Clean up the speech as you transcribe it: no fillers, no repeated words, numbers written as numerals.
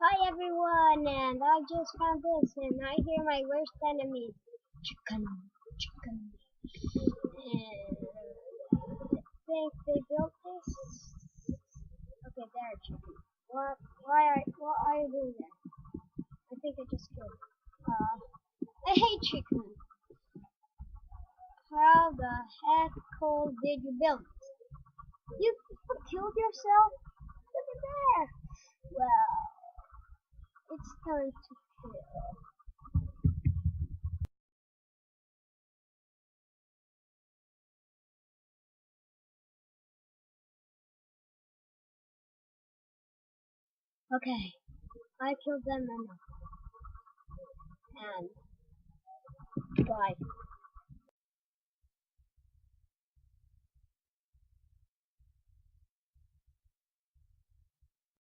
Hi everyone, and I just found this, and I hear my worst enemy, chicken, chicken. And I think they built this. Okay, there, chicken. What are you doing there? I think I just killed. I hate chicken. How the heck cold did you build it? You killed yourself? Look at there. Well, it's time to kill. Okay, I killed them enough. And bye.